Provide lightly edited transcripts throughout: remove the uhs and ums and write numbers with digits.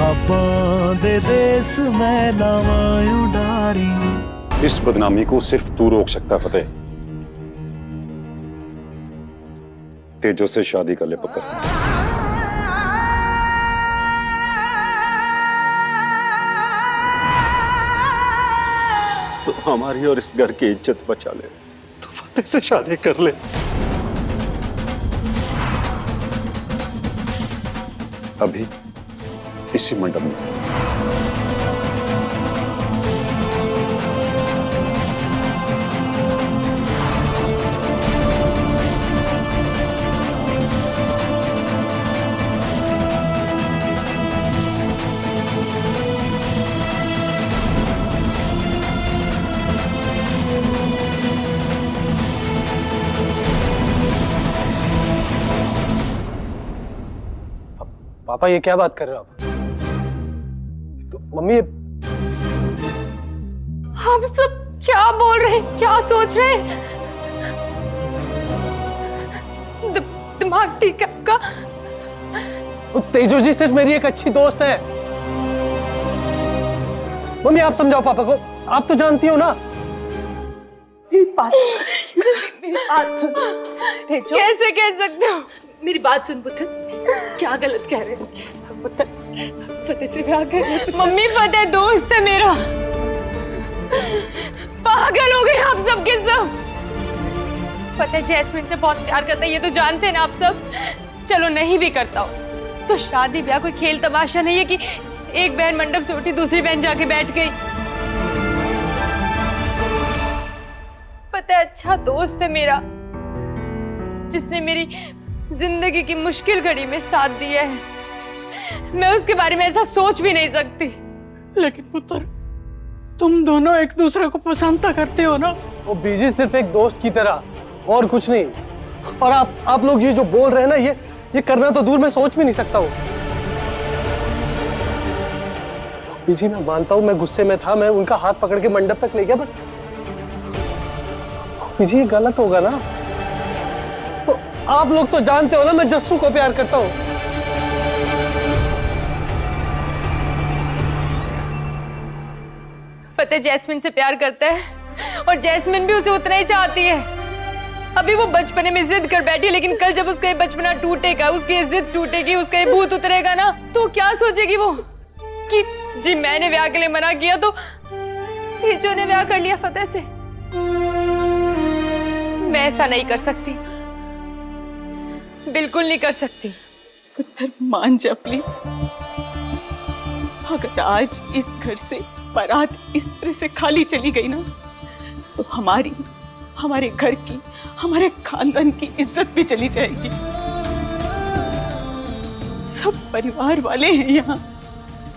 पापां दे देस मैं लावां उडारी। इस बदनामी को सिर्फ तू रोक सकता फतेह। तेजो से शादी कर ले पुत्र। तो हमारी और इस घर की इज्जत बचा ले, तो फतेह से शादी कर ले। अभी इसी मंडप में। पापा ये क्या बात कर रहे हो आप? तो मम्मी आप सब क्या बोल रहे हैं, क्या सोच रहे हैं? दिमाग ठीक है आपका? तेजो जी सिर्फ मेरी एक अच्छी दोस्त है। मम्मी आप समझाओ पापा को, आप तो जानती हो ना। मेरी बात सुन तेजो। कैसे कह सकते हो? मेरी बात सुन पुत्र, क्या गलत कह रहे हैं पुत्र? फतेह से ब्याह कर ले। मम्मी फतेह दोस्त है मेरा। पागल हो गए आप सब के सब। फतेह जैस्मिन से बहुत प्यार करता है, ये तो जानते हैं ना आप सब। चलो नहीं भी करता हो तो शादी ब्याह कोई खेल तमाशा नहीं है कि एक बहन मंडप से उठी दूसरी बहन जाके बैठ गई। फतेह अच्छा दोस्त है मेरा, जिसने मेरी जिंदगी की मुश्किल घड़ी में साथ दिया है। मैं उसके बारे में ऐसा सोच भी नहीं सकती। लेकिन पुत्र, तुम दोनों एक दूसरे को पसंद तो करते हो ना? वो बीजी सिर्फ एक दोस्त की तरह, और कुछ नहीं। और आप लोग ये जो बोल रहे हैं ना, ये करना तो दूर, मैं सोच भी नहीं सकता हूँ। बीजी मैं मानता हूँ मैं गुस्से में था, मैं उनका हाथ पकड़ के मंडप तक ले गया, पर बीजी ये गलत होगा ना। तो आप लोग तो जानते हो ना मैं जस्सू को प्यार करता हूँ। फतेह जैस्मिन से प्यार करता है और जैस्मिन भी उसे उतना ही चाहती है। अभी वो बचपने में जिद कर बैठी, लेकिन कल जब उसका ये बचपना टूटेगा, उसकी ये जिद टूटेगी, उसका ये भूत उतरेगा ना, तो क्या सोचेगी वो कि जी मैंने ब्याह के लिए मना किया तो तेजो ने ब्याह कर लिया फतेह से। मैं ऐसा नहीं कर सकती, बिल्कुल नहीं कर सकती। पुत्र मान जा प्लीज। अगर आज इस घर से बारात इस तरह से खाली चली गई ना, तो हमारे घर की, हमारे खानदान की इज्जत भी चली जाएगी। सब परिवार वाले हैं यहाँ।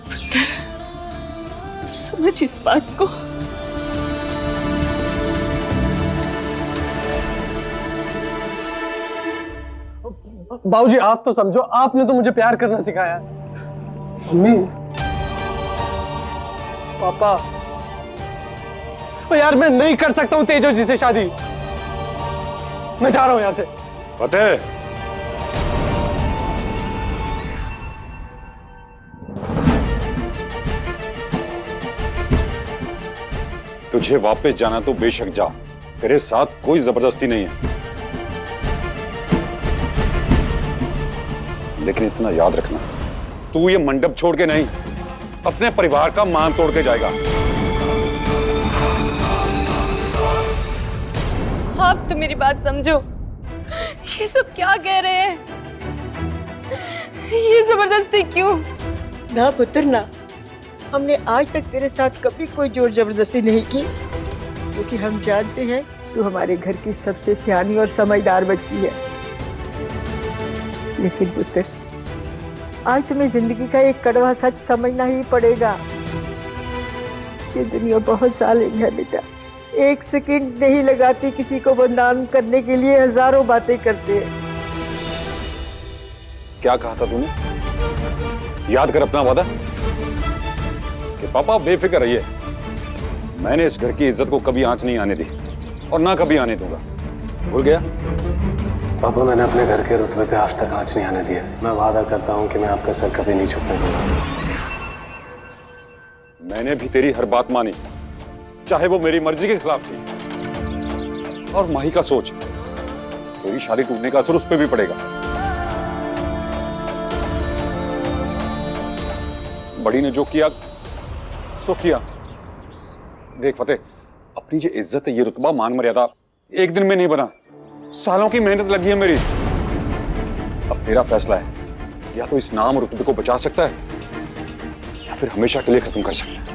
पुत्र समझ इस बात को। बाबूजी आप तो समझो, आपने तो मुझे प्यार करना सिखाया। मम्मी पापा, यार मैं नहीं कर सकता हूँ तेजो जी से शादी। मैं जा रहा हूँ यहाँ से। फतेह, तुझे वापस जाना तो बेशक जा, तेरे साथ कोई जबरदस्ती नहीं है। लेकिन इतना याद रखना, तू ये मंडप छोड़ के नहीं, अपने परिवार का मान तोड़ के जाएगा। आप तो मेरी बात समझो। ये सब क्या कह रहे हैं? ये जबरदस्ती क्यों? ना पुत्र ना, हमने आज तक तेरे साथ कभी कोई जोर जबरदस्ती नहीं की, क्योंकि हम जानते हैं तू हमारे घर की सबसे सियानी और समझदार बच्ची है। लेकिन पुत्र, आज तुम्हें जिंदगी का एक कड़वा सच समझना ही पड़ेगा। ये दुनिया बहुत साले है बेटा, एक सेकंड नहीं लगाती किसी को बदनाम करने के लिए हजारों बातें करते हैं। क्या कहा था तूने? याद कर अपना वादा कि पापा बेफिक्र रहिए, मैंने इस घर की इज्जत को कभी आंच नहीं आने दी और ना कभी आने दूंगा। भूल गया? पापा मैंने अपने घर के रुतबे पे आज तक आंच नहीं आने दिया। मैं वादा करता हूँ कि मैं आपका सर कभी नहीं झुकने दूंगा। मैंने भी तेरी हर बात मानी, चाहे वो मेरी मर्जी के खिलाफ थी। और माही का सोच, तेरी शादी टूटने का असर उस पर भी पड़ेगा। बड़ी ने जो किया सो किया। देख फतेह, अपनी जो इज्जत है, ये रुतबा मान मर्यादा एक दिन में नहीं बना, सालों की मेहनत लगी है मेरी। अब तेरा फैसला है, या तो इस नाम और रुतबे को बचा सकता है या फिर हमेशा के लिए खत्म कर सकता है।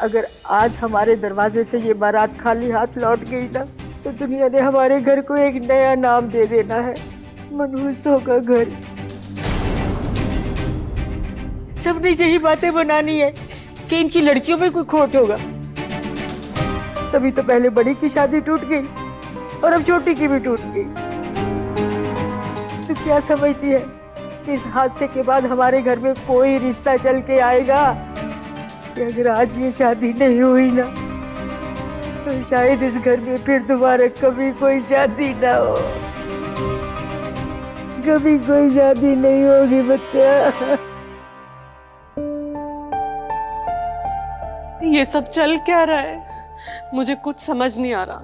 अगर आज हमारे दरवाजे से ये बारात खाली हाथ लौट गई ना, तो दुनिया ने हमारे घर को एक नया नाम दे देना है, मनहूसों का घर। सबने यही बातें बनानी है कि इनकी लड़कियों में कोई खोट होगा। तभी तो पहले बड़ी की शादी टूट गई और अब छोटी की भी टूट गई। तो क्या समझती है कि इस हादसे के बाद हमारे घर में कोई रिश्ता चल के आएगा? कि अगर आज ये शादी नहीं हुई ना, तो शायद इस घर में फिर दोबारा कभी कोई शादी ना हो। कभी कोई शादी नहीं होगी बच्चा। ये सब चल क्या रहा है, मुझे कुछ समझ नहीं आ रहा।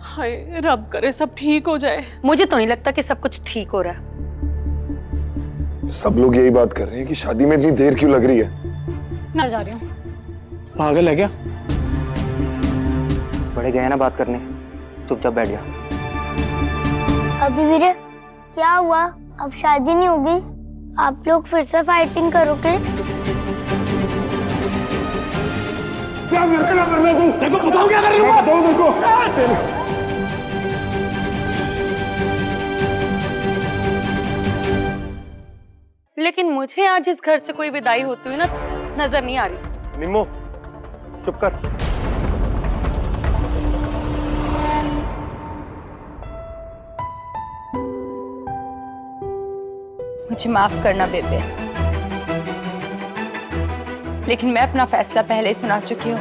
हाय रब करे सब ठीक हो जाए। मुझे तो नहीं लगता कि सब कुछ ठीक हो रहा है। सब लोग यही बात कर रहे हैं कि शादी में इतनी देर क्यों लग रही है। मैं जा रही हूँ। पागल है क्या? बड़े गए ना बात करने, चुपचाप बैठ जा। अभी वीरे क्या हुआ? अब शादी नहीं होगी? आप लोग फिर से फाइटिंग करोगे? क्या कर रहे हो? देखो बताओ क्या कर रही हो? बताओ देखो। लेकिन मुझे आज इस घर से कोई विदाई होती हुई ना नजर नहीं आ रही। निम्मो, चुप कर। मुझे माफ करना बेबे, लेकिन मैं अपना फैसला पहले ही सुना चुकी हूँ।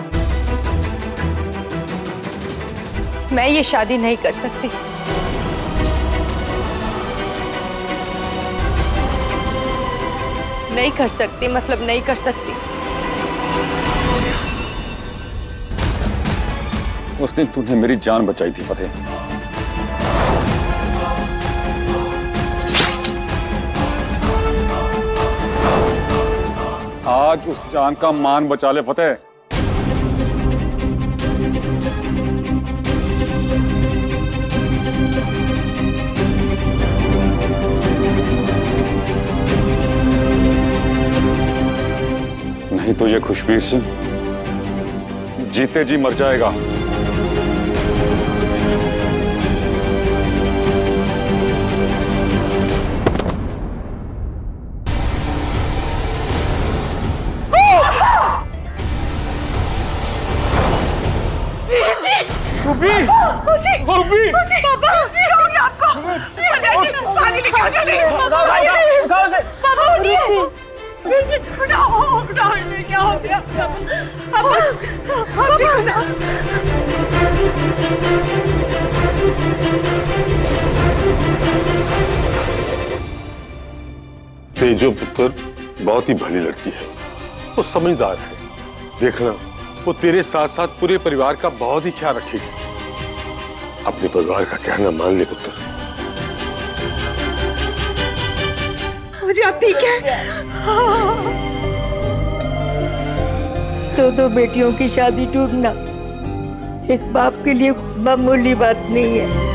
मैं ये शादी नहीं कर सकती। नहीं कर सकती मतलब नहीं कर सकती। उस दिन तूने मेरी जान बचाई थी फतेह। आज उस जान का मान बचा ले फतेह। नहीं तो ये खुशबीर सिंह जीते जी मर जाएगा। पानी लेके आओ जल्दी। उठाओ उसे। पापा उठिए। उठाओ, इन्हें क्या हो गया? पापा आप देखो ना। तेजो पुत्र बहुत ही भली लड़की है, वो समझदार है। देखना वो तेरे साथ साथ पूरे परिवार का बहुत ही ख्याल रखेगी। अपने परिवार का कहना मान ले पुत्र। मुझे आप ठीक है? दो बेटियों की शादी टूटना एक बाप के लिए मामूली बात नहीं है।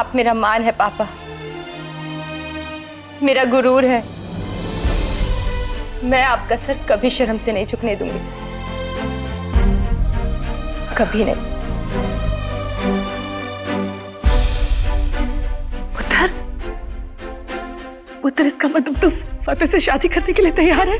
आप मेरा मान है पापा, मेरा गुरूर है। मैं आपका सर कभी शर्म से नहीं झुकने दूंगी, कभी नहीं। पुत्र, पुत्र इसका मतलब तो फतेह से शादी करने के लिए तैयार है?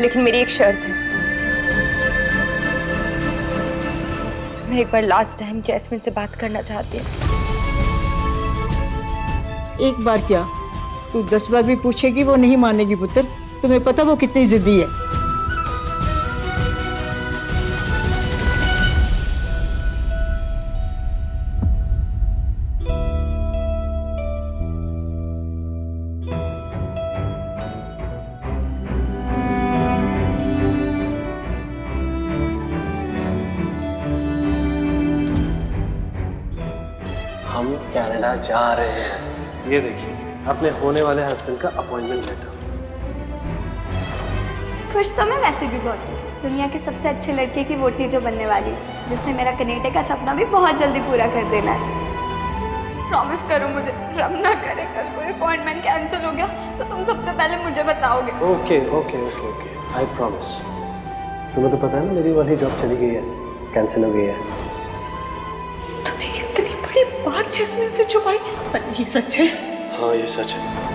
लेकिन मेरी एक शर्त है, मैं एक बार लास्ट टाइम जैस्मिन से बात करना चाहती हूँ। एक बार क्या, तू 10 बार भी पूछेगी वो नहीं मानेगी पुत्र। तुम्हें पता वो कितनी जिद्दी है। हम कनाडा जा रहे हैं। ये देखिए अपने होने वाले हस्बैंड का अपॉइंटमेंट लेटर। खुश तो मैं वैसे भी बहुत हूँ। दुनिया के सबसे अच्छे लड़के की वोटी जो बनने वाली, जिसने मेरा कनेडा का सपना भी बहुत जल्दी पूरा कर देना है। प्रॉमिस करो मुझे, रब ना करे कल कोई अपॉइंटमेंट कैंसिल हो गया तो तुम सबसे पहले मुझे बताओगे। Okay okay okay okay, I promise. तुम्हें तो पता है ना मेरी वाली जॉब चली गई है, कैंसिल हो गई है। तूने इतनी बड़ी बात जैस्मिन से छुपाई? पर ये सच है? हाँ ये सच है।